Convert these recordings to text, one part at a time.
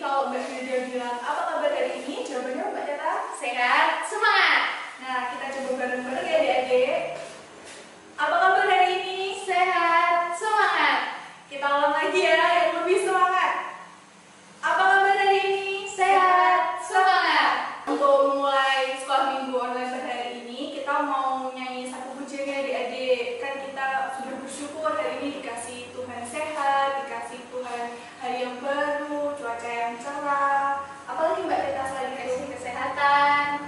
kalau Mbak Nadia bilang apa kabar hari ini, jawabannya Mbak Teta Sehat, semangat. Nah, kita coba bareng-bareng ya adik-adik. Apa kabar hari ini? Sehat, semangat. Kita ulang lagi ya, yang lebih semangat. Apa kabar hari ini? Sehat, semangat. Untuk mulai sekolah minggu online pada hari ini, kita mau nyanyi satu pujian ya adik-adik. Kan kita sudah bersyukur hari ini dikasih Tuhan sehat, dikasih Tuhan hari yang baru, cuaca yang cerah. Apalagi Mbak Teta selain Dikasih itu? kesehatan,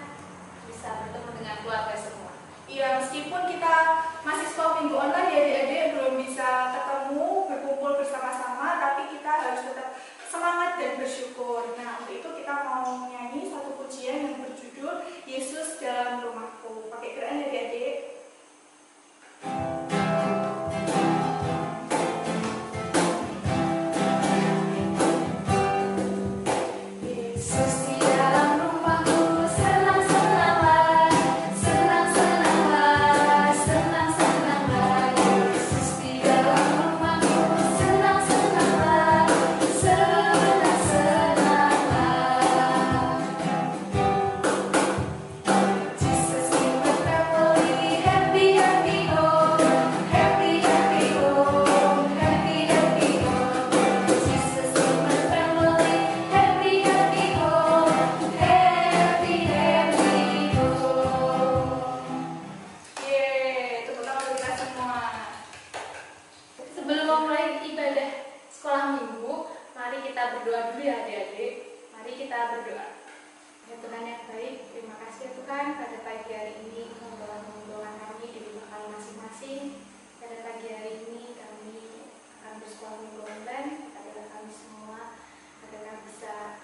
bisa bertemu dengan keluarga semua. Iya, meskipun kita masih sekolah minggu online ya adik-adik, belum bisa ketemu, berkumpul bersama-sama, tapi kita harus tetap semangat dan bersyukur. Nah, untuk itu kita mau nyanyi satu pujian yang berjudul Yesus dalam Rumahku. Pakai gerakan ya adik-adik. Yesus di dalam rumahku, senang-senanglah, senang-senanglah, senang-senanglah. Yesus di dalam rumahku, senang-senanglah, senang-senanglah. Jesus in my family, happy, happy home, happy, happy home, happy, happy home. Jesus in my family, happy, happy home, happy, happy home. Yeay, tepuk tangan untuk kita semua. Sebelum memulai ibadah sekolah minggu, mari kita berdoa dulu ya adik-adik. Mari kita berdoa. Ya Tuhan yang baik, terima kasih ya Tuhan pada pagi hari ini membawa kami di rumah kami masing-masing. Pada pagi hari ini kami akan bersekolah minggu online kepada kami semua agar kami bisa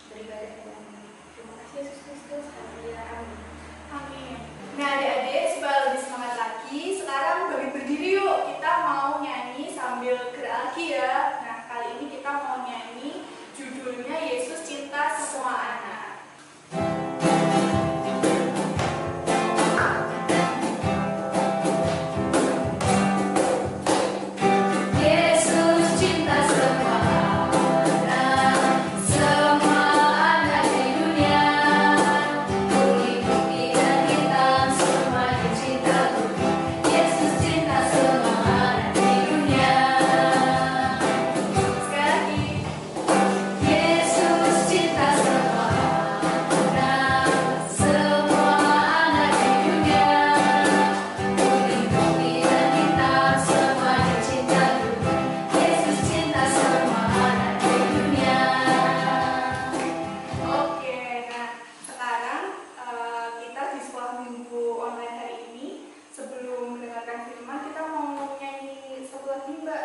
beribadah dengan baik. Terima kasih Yesus Kristus. Haleluya. Amin. Amin. Nah adik-adik, supaya lebih semangat lagi, sekarang bagi berdiri yuk. Kita mau nyanyi sambil gerak lagi ya. Nah, kali ini kita mau nyanyi judulnya Yesus Cinta Semua Anak. Yesus cinta semua anak di dunia, putih, putih dan hitam semuanya cinta Tuhan. Yesus cinta semua anak di dunia. Sekali lagi. Yesus cinta semua anak di dunia, putih, putih dan hitam semuanya cinta Tuhan. Yesus cinta semua anak di dunia. Oke, nah sekarang kita di sekolah minggu online hari ini, sebelum mendengarkan firman, kita mau nyanyi satu lagi Mbak.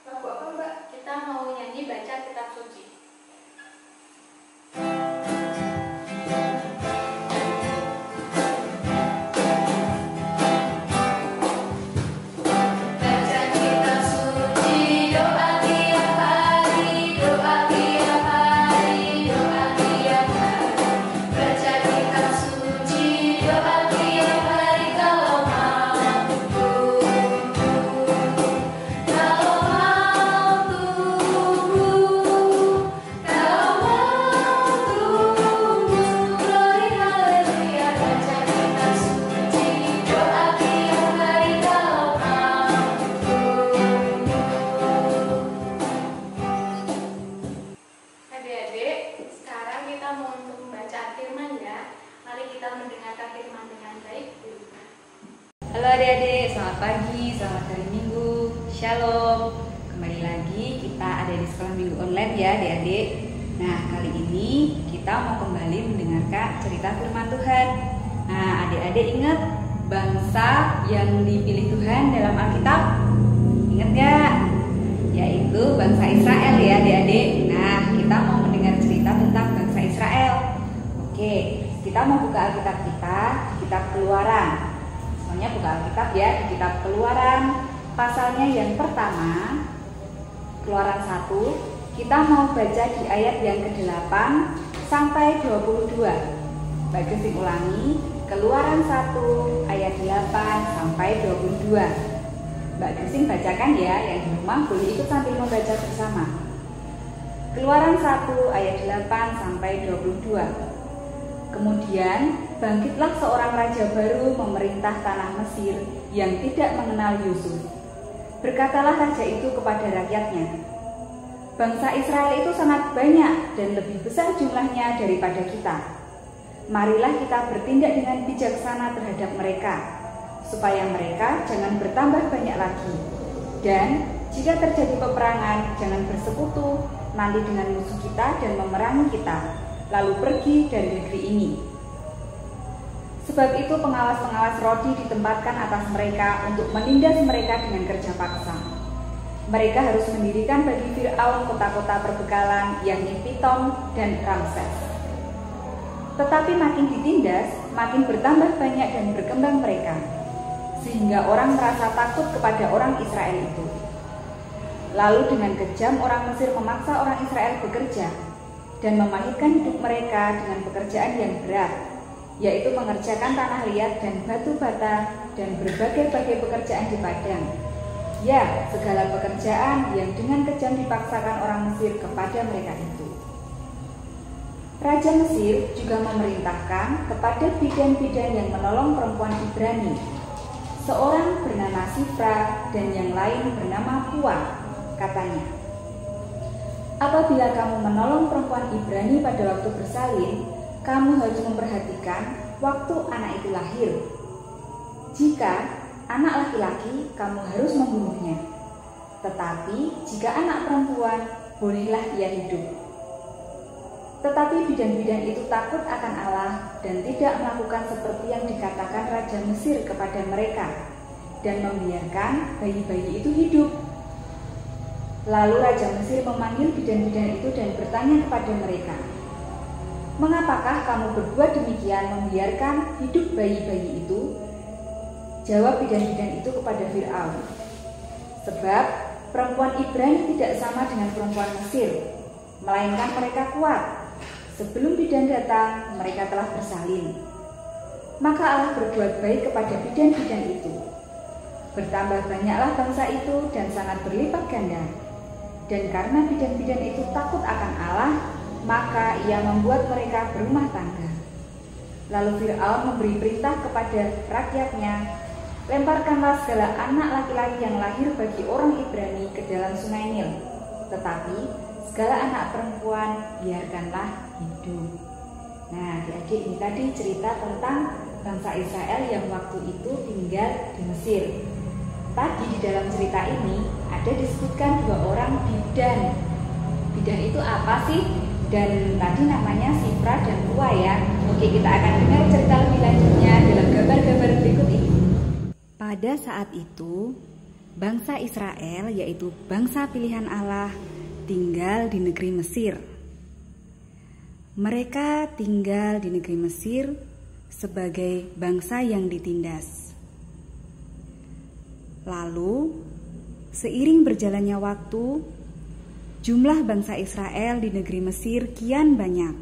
Lagu apa Mbak? Kita mau nyanyi baca kitab suci. Baca kitab suci, doa tiap hari, doa tiap hari, doa tiap hari. Baca kitab suci, doa tiap hari kalau mampu. Kalau mampu, glory haleluya. Baca kitab suci, doa tiap hari kalau mampu. Adik-adik, sekarang kita mau untuk membaca firman ya. Mari kita mendengarkan firman dengan baik. Halo adik-adik, selamat pagi, selamat hari Minggu, Shalom. Kembali lagi kita ada di sekolah minggu online ya adik-adik. Nah kali ini kita mau kembali mendengarkan cerita firman Tuhan. Nah adik-adik ingat bangsa yang dipilih Tuhan dalam Alkitab? Ingat gak? Yaitu bangsa Israel ya adik-adik. Nah kita mau mendengar cerita tentang bangsa Israel. Oke, kita mau buka Alkitab kita, kitab Keluaran. Soalnya buka Alkitab ya, di kitab Keluaran pasalnya yang pertama, Keluaran 1. Kita mau baca di ayat yang ke-8 sampai 22. Bagus diulangi, Keluaran 1 ayat 8 sampai 22. Mbak Gusing bacakan ya, yang di rumah boleh ikut sambil membaca bersama. Keluaran 1 ayat 8 sampai 22. Kemudian bangkitlah seorang raja baru memerintah tanah Mesir yang tidak mengenal Yusuf. Berkatalah raja itu kepada rakyatnya, bangsa Israel itu sangat banyak dan lebih besar jumlahnya daripada kita. Marilah kita bertindak dengan bijaksana terhadap mereka, supaya mereka jangan bertambah banyak lagi. Dan jika terjadi peperangan, jangan bersekutu nanti dengan musuh kita dan memerangi kita, lalu pergi dari negeri ini. Sebab itu pengawas-pengawas rodi ditempatkan atas mereka untuk menindas mereka dengan kerja paksa. Mereka harus mendirikan bagi Fir'aun kota-kota perbekalan, yakni Pitom dan Ramses. Tetapi makin ditindas, makin bertambah banyak dan berkembang mereka, sehingga orang merasa takut kepada orang Israel itu. Lalu dengan kejam orang Mesir memaksa orang Israel bekerja dan memahitkan hidup mereka dengan pekerjaan yang berat, yaitu mengerjakan tanah liat dan batu bata dan berbagai-bagai pekerjaan di padang. Ya, segala pekerjaan yang dengan kejam dipaksakan orang Mesir kepada mereka itu. Raja Mesir juga memerintahkan kepada bidan-bidan yang menolong perempuan Ibrani, seorang bernama Sifra dan yang lain bernama Pua. Katanya, apabila kamu menolong perempuan Ibrani pada waktu bersalin, kamu harus memperhatikan waktu anak itu lahir. Jika anak laki-laki, kamu harus membunuhnya. Tetapi jika anak perempuan, bolehlah ia hidup. Tetapi bidan-bidan itu takut akan Allah dan tidak melakukan seperti yang dikatakan Raja Mesir kepada mereka, dan membiarkan bayi-bayi itu hidup. Lalu Raja Mesir memanggil bidan-bidan itu dan bertanya kepada mereka, mengapakah kamu berbuat demikian membiarkan hidup bayi-bayi itu? Jawab bidan-bidan itu kepada Fir'aun, sebab perempuan Ibrani tidak sama dengan perempuan Mesir, melainkan mereka kuat. Sebelum bidan datang, mereka telah bersalin. Maka Allah berbuat baik kepada bidan-bidan itu. Bertambah banyaklah bangsa itu dan sangat berlipat ganda. Dan karena bidan-bidan itu takut akan Allah, maka ia membuat mereka berumah tangga. Lalu Fir'aun memberi perintah kepada rakyatnya, lemparkanlah segala anak laki-laki yang lahir bagi orang Ibrani ke dalam sungai Nil, tetapi segala anak perempuan biarkanlah hidup. Nah, adik-adik, ini tadi cerita tentang bangsa Israel yang waktu itu tinggal di Mesir. Tadi di dalam cerita ini ada disebutkan 2 orang bidan. Bidan itu apa sih? Dan tadi namanya Sifra dan Pua ya. Oke, kita akan dengar cerita lebih lanjutnya dalam gambar-gambar berikut ini. Pada saat itu, bangsa Israel, yaitu bangsa pilihan Allah, tinggal di negeri Mesir. Mereka tinggal di negeri Mesir sebagai bangsa yang ditindas. Lalu, seiring berjalannya waktu, jumlah bangsa Israel di negeri Mesir kian banyak.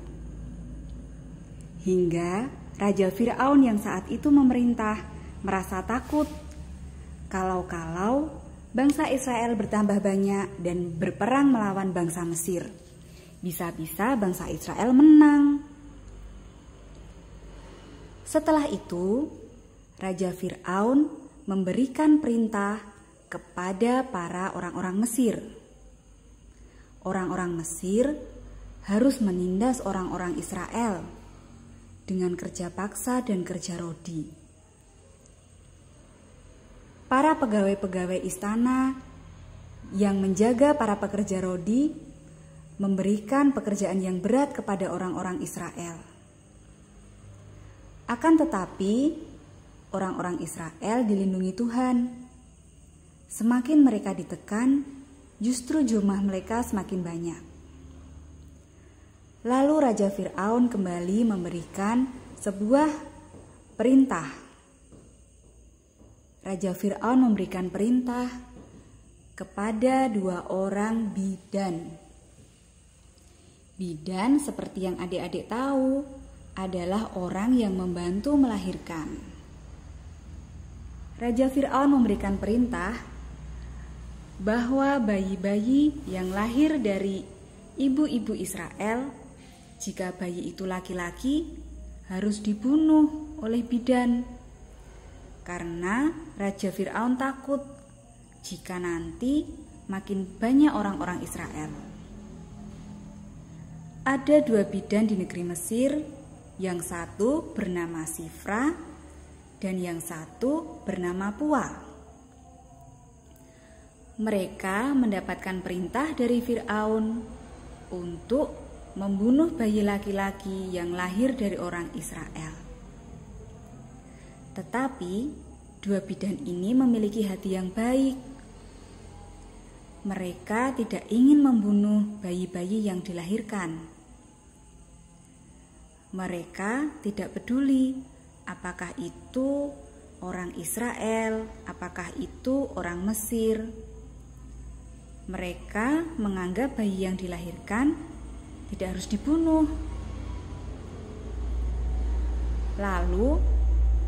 Hingga Raja Fir'aun yang saat itu memerintah merasa takut kalau-kalau bangsa Israel bertambah banyak dan berperang melawan bangsa Mesir. Bisa-bisa bangsa Israel menang. Setelah itu, Raja Fir'aun memberikan perintah kepada para orang-orang Mesir. Orang-orang Mesir harus menindas orang-orang Israel dengan kerja paksa dan kerja rodi. Para pegawai-pegawai istana yang menjaga para pekerja rodi memberikan pekerjaan yang berat kepada orang-orang Israel. Akan tetapi, orang-orang Israel dilindungi Tuhan. Semakin mereka ditekan, justru jumlah mereka semakin banyak. Lalu Raja Fir'aun kembali memberikan sebuah perintah. Raja Fir'aun memberikan perintah kepada 2 orang bidan. Bidan, seperti yang adik-adik tahu, adalah orang yang membantu melahirkan. Raja Fir'aun memberikan perintah bahwa bayi-bayi yang lahir dari ibu-ibu Israel, jika bayi itu laki-laki, harus dibunuh oleh bidan. Karena Raja Fir'aun takut jika nanti makin banyak orang-orang Israel. Ada 2 bidan di negeri Mesir, yang satu bernama Sifra dan yang satu bernama Pua. Mereka mendapatkan perintah dari Fir'aun untuk membunuh bayi laki-laki yang lahir dari orang Israel. Tetapi 2 bidan ini memiliki hati yang baik. Mereka tidak ingin membunuh bayi-bayi yang dilahirkan. Mereka tidak peduli apakah itu orang Israel, apakah itu orang Mesir. Mereka menganggap bayi yang dilahirkan tidak harus dibunuh. Lalu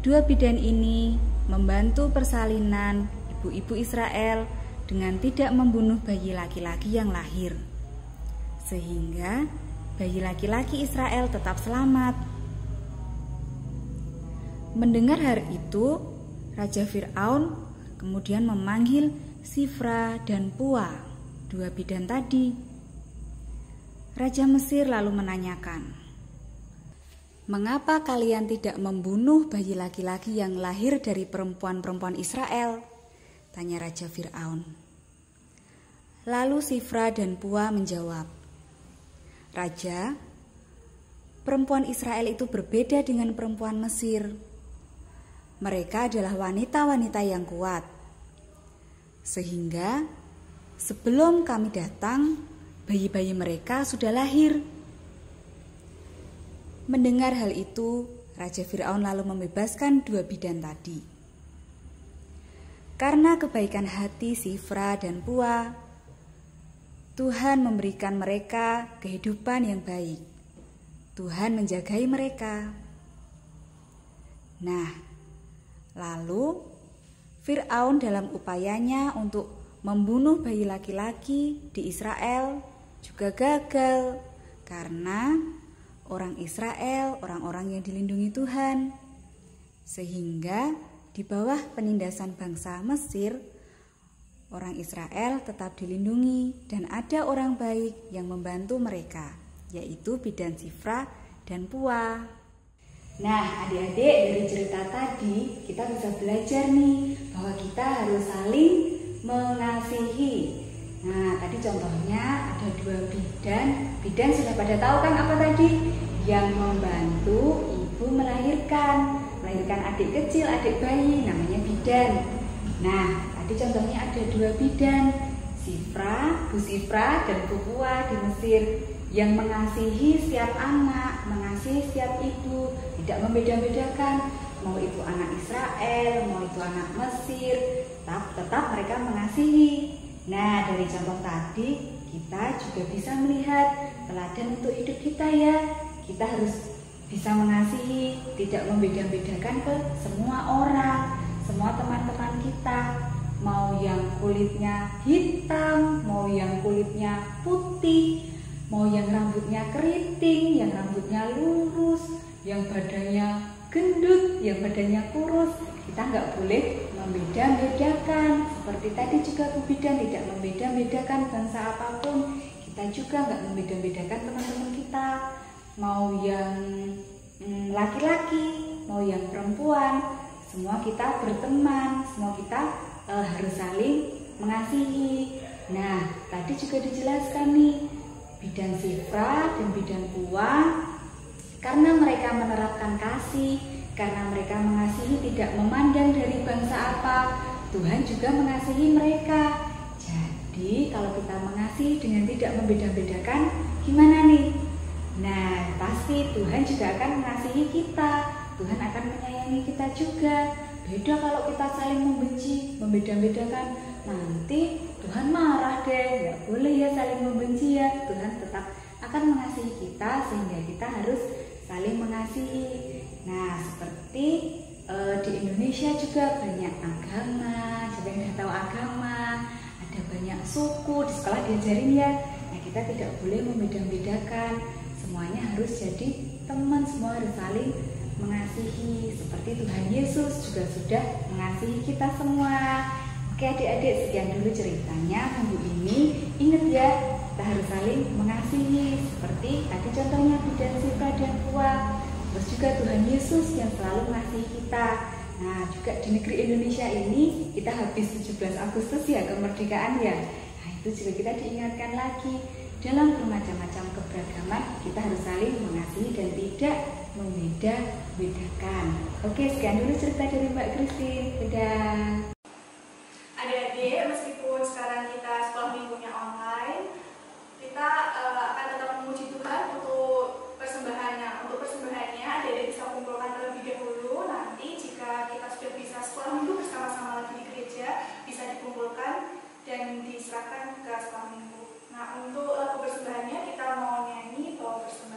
2 bidan ini membantu persalinan ibu-ibu Israel dengan tidak membunuh bayi laki-laki yang lahir, sehingga bayi laki-laki Israel tetap selamat. Mendengar hal itu, Raja Fir'aun kemudian memanggil Sifra dan Pua, 2 bidan tadi. Raja Mesir lalu menanyakan, "Mengapa kalian tidak membunuh bayi laki-laki yang lahir dari perempuan-perempuan Israel?" tanya Raja Fir'aun. Lalu Sifra dan Pua menjawab, "Raja, perempuan Israel itu berbeda dengan perempuan Mesir. Mereka adalah wanita-wanita yang kuat. Sehingga sebelum kami datang, bayi-bayi mereka sudah lahir." Mendengar hal itu, Raja Fir'aun lalu membebaskan 2 bidan tadi. Karena kebaikan hati Sifra dan Pua, Tuhan memberikan mereka kehidupan yang baik. Tuhan menjagai mereka. Nah, lalu Fir'aun dalam upayanya untuk membunuh bayi laki-laki di Israel juga gagal karena orang Israel, orang-orang yang dilindungi Tuhan. Sehingga di bawah penindasan bangsa Mesir, orang Israel tetap dilindungi dan ada orang baik yang membantu mereka, yaitu bidan Sifra dan Pua. Nah, adik-adik, dari cerita tadi kita bisa belajar nih bahwa kita harus saling mengasihi. Nah, tadi contohnya ada 2 bidan. Bidan sudah pada tahu kan apa tadi? Yang membantu ibu melahirkan adik kecil, adik bayi, namanya bidan. Nah, tadi contohnya ada 2 bidan, Bu Sifra dan Bu Pua di Mesir, yang mengasihi setiap anak, mengasihi setiap ibu, tidak membeda-bedakan mau itu anak Israel, mau itu anak Mesir, tetap mereka mengasihi. Nah, dari contoh tadi kita juga bisa melihat teladan untuk hidup kita ya. Kita harus bisa mengasihi, tidak membeda-bedakan ke semua orang, semua teman-teman kita, mau yang kulitnya hitam, mau yang kulitnya putih, mau yang rambutnya keriting, yang rambutnya lurus, yang badannya gendut, yang badannya kurus. Kita nggak boleh membeda-bedakan. Seperti tadi juga Bu Bidan tidak membeda-bedakan bangsa apapun. Kita juga nggak membeda-bedakan teman-teman kita, mau yang laki-laki, mau yang perempuan. Semua kita berteman, semua kita harus saling mengasihi. Nah, tadi juga dijelaskan nih, bidan Sifra dan bidan Pua, karena mereka menerapkan kasih, karena mereka mengasihi tidak memandang dari bangsa apa, Tuhan juga mengasihi mereka. Jadi kalau kita mengasihi dengan tidak membeda-bedakan, gimana nih? Nah, pasti Tuhan juga akan mengasihi kita, Tuhan akan menyayangi kita juga. Beda kalau kita saling membenci, membeda-bedakan, nanti Tuhan marah deh. Nggak boleh ya saling membenci ya. Tuhan tetap akan mengasihi kita, sehingga kita harus saling mengasihi. Nah, seperti di Indonesia juga banyak agama, siapa yang udah tahu agama, ada banyak suku, di sekolah diajarin ya. Nah, kita tidak boleh membeda-bedakan. Semuanya harus jadi teman, semua harus saling mengasihi. Seperti Tuhan Yesus juga sudah mengasihi kita semua. Oke adik-adik, sekian dulu ceritanya minggu ini. Ingat ya, kita harus saling mengasihi. Seperti tadi contohnya bidan Sita dan Puah. Terus juga Tuhan Yesus yang selalu mengasihi kita. Nah, juga di negeri Indonesia ini kita habis 17 Agustus ya, kemerdekaan ya. Nah, itu juga kita diingatkan lagi, dalam bermacam-macam keberagaman kita harus saling mengasihi dan tidak membeda-bedakan. Oke, sekian dulu cerita dari Mbak Christine. Dadah. Adik-adik, meskipun sekarang kita sekolah minggunya online, kita akan tetap memuji Tuhan untuk persembahannya. Untuk persembahannya, adik-adik bisa kumpulkan terlebih dahulu. Nanti jika kita sudah bisa sekolah minggu bersama-sama lagi di gereja, bisa dikumpulkan dan diserahkan ke sekolah minggu. Nah, untuk lagu persembahannya kita mau nyanyi bawa persembahan.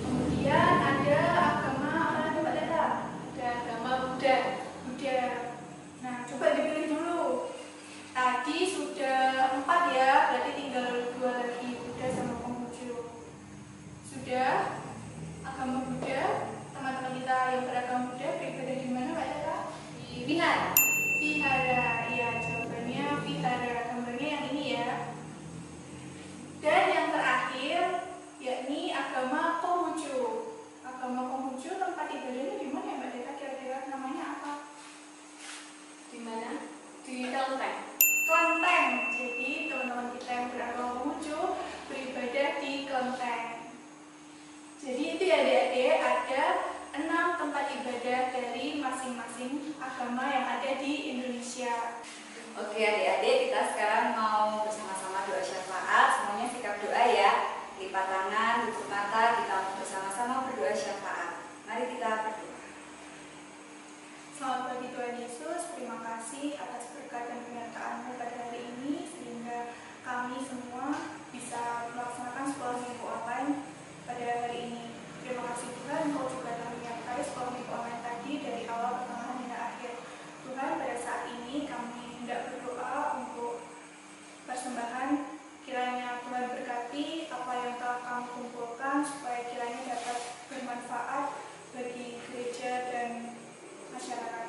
Kemudian ada agama ada di Indonesia. Oke adik-adik, kita sekarang mau bersama-sama doa syafaat. Semuanya sikap doa ya. Lipat tangan, tutup mata, kita mau bersama-sama berdoa syafaat. Mari kita berdoa. Selamat pagi Tuhan Yesus, terima kasih atas berkat dan penyertaan-Mu pada hari ini sehingga kami semua bisa melaksanakan sekolah minggu online pada hari ini. Terima kasih Tuhan, Engkau juga telah menyertai sekolah minggu online tadi dari awal, pertengahan hingga akhir. Tuhan, pada saat ini kami hendak berdoa untuk persembahan. Kiranya Tuhan berkati apa yang telah kami kumpulkan supaya kiranya dapat bermanfaat bagi gereja dan masyarakat.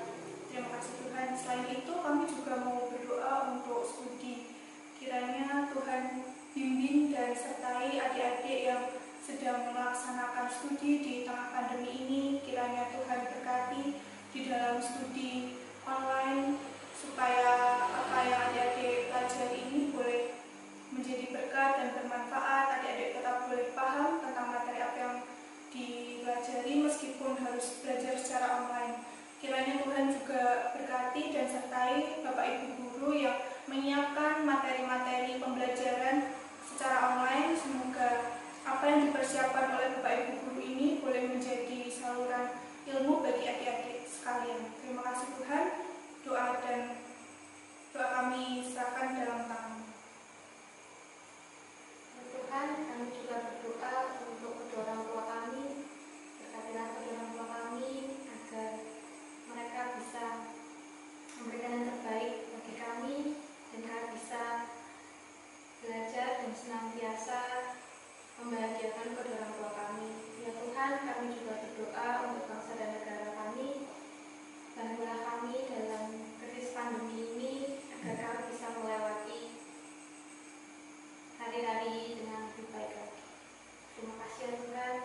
Terima kasih Tuhan. Selain itu kami juga mau berdoa untuk studi. Kiranya Tuhan bimbing dan sertai adik-adik yang sedang melaksanakan studi di tengah pandemi ini. Kiranya Tuhan berkati di dalam studi online supaya apa yang adik-adik pelajari ini boleh menjadi berkat dan bermanfaat. Adik-adik tetap boleh paham tentang materi apa yang dipelajari meskipun harus belajar secara online. Kiranya Tuhan juga berkati dan sertai Bapak Ibu guru yang menyiapkan materi-materi pembelajaran secara online. Semoga apa yang dipersiapkan oleh Bapak Ibu guru ini boleh menjadi saluran ilmu bagi adik-adik sekalian. Terima kasih Tuhan. Doa kami serahkan dalam tangan. Tuhan, kami juga berdoa untuk kedua orang tua kami. Berkatilah kedua orang tua kami agar mereka bisa memberikan yang terbaik bagi kami dan kami bisa belajar dan senantiasa membahagiakan kedua orang tua kami. Ya Tuhan, kami juga berdoa untuk bangsa dan negara kami. Bantulah kami dalam krisis pandemi ini agar kami bisa melewati hari-hari dengan lebih baik lagi. Terima kasih ya Tuhan.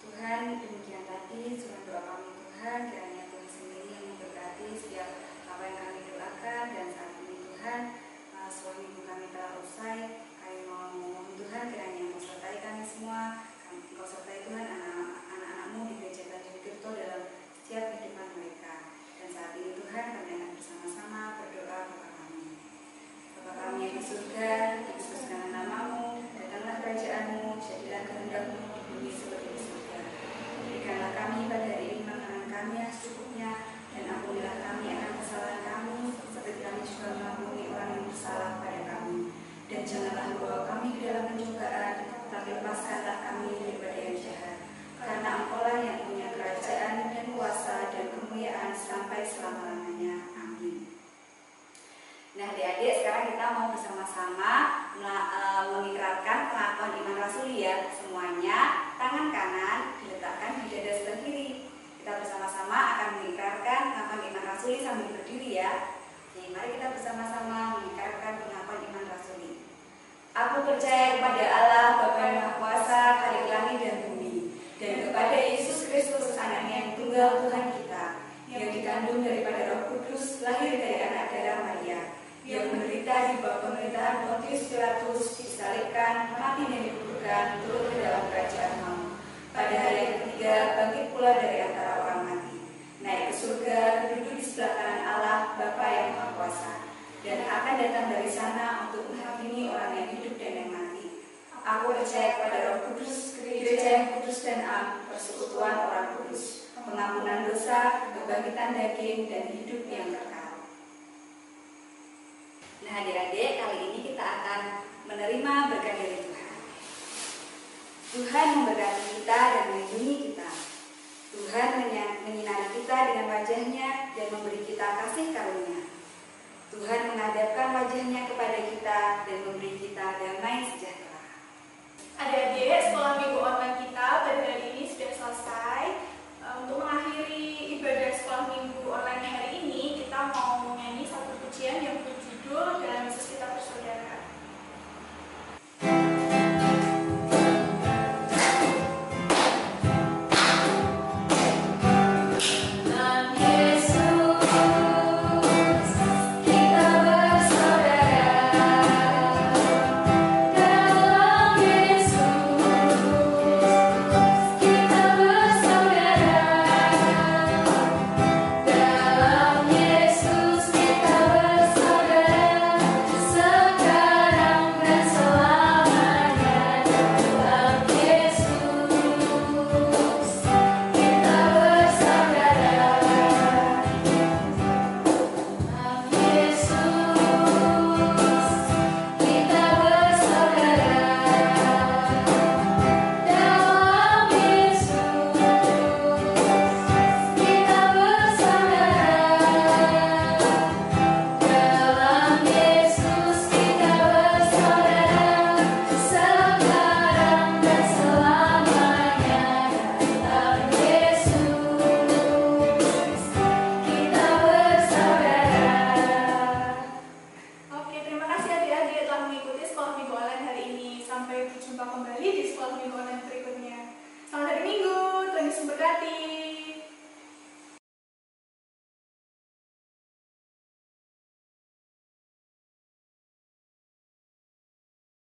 Tuhan, demikian tadi surat doa kami Tuhan. Kiranya Tuhan sendiri yang memberkati setiap apa yang kami doakan. Dan saat ini Tuhan, setelah minggu kami telah usai, kami mau memohon Tuhan kiranya Engkau sertai kami semua. Engkau sertai Tuhan anak-anakmu di gereja Tanjung Tirto dalam setiap kehidupan mereka. Dan saat ini Tuhan, kami akan bersama-sama berdoa kepada kami. Bapa kami yang di surga, dikuduskanlah nama-Mu, datanglah kerajaan-Mu, jadilah kehendak-Mu di bumi seperti di surga. Berikanlah kami pada hari ini makanan kami yang secukupnya, dan ampunilah kami akan kesalahan kami, seperti kami juga mengampuni orang yang bersalah pada kami. Dan janganlah membawa kami ke dalam pencobaan, tapi lepaskanlah kami daripada yang jahat. Karena Engkau-lah yang punya kerajaan dan kuasa dan kemuliaan sampai selama-lamanya. Amin. Nah adik-adik, sekarang kita mau bersama-sama mengikrarkan pengakuan iman rasuli ya. Semuanya tangan kanan diletakkan di dada sebelah kiri. Kita bersama-sama akan mengikrarkan pengakuan iman rasuli sambil berdiri ya. Oke, mari kita bersama-sama mengikrarkan pengakuan iman rasuli. Aku percaya kepada Allah Bapa yang Maha Kuasa, Khalik langit dan bumi, dan kepada Yesus Kristus Anaknya yang tunggal Tuhan kita, yang dikandung daripada Roh Kudus, lahir dari anak darah Maria, yang menderita di bawah pemerintahan Pontius Pilatus, disalibkan, mati dan dikuburkan, turun ke dalam kerajaan maut. Pada hari yang ketiga, bangkit pula dari antara orang mati, naik ke surga, duduk di sebelah kanan Allah Bapa yang Maha Kuasa, dan akan datang dari sana untuk menghakimi orang yang hidup dan yang mati. Aku percaya kepada Roh Kudus, gereja yang kudus dan am, persekutuan orang kudus, pengampunan dosa, kebangkitan daging, dan hidup yang kekal. Nah adik-adik, kali ini kita akan menerima berkat dari Tuhan. Tuhan memberkati kita dan melindungi kita. Tuhan menyinari kita dengan wajah-Nya dan memberi kita kasih karunia. Tuhan menghadapkan wajah-Nya kepada kita dan memberi kita damai sejahtera. Adik-adik, sekolah minggu online kita pada hari ini sudah selesai. Untuk mengakhiri ibadah sekolah minggu online hari ini, kita mau menyanyi satu pujian yang berjudul Dalam Yesus Kita Bersaudara. Dalam Yesus minggu online berikutnya. Selamat hari Minggu, Tuhan Yesus memberkati.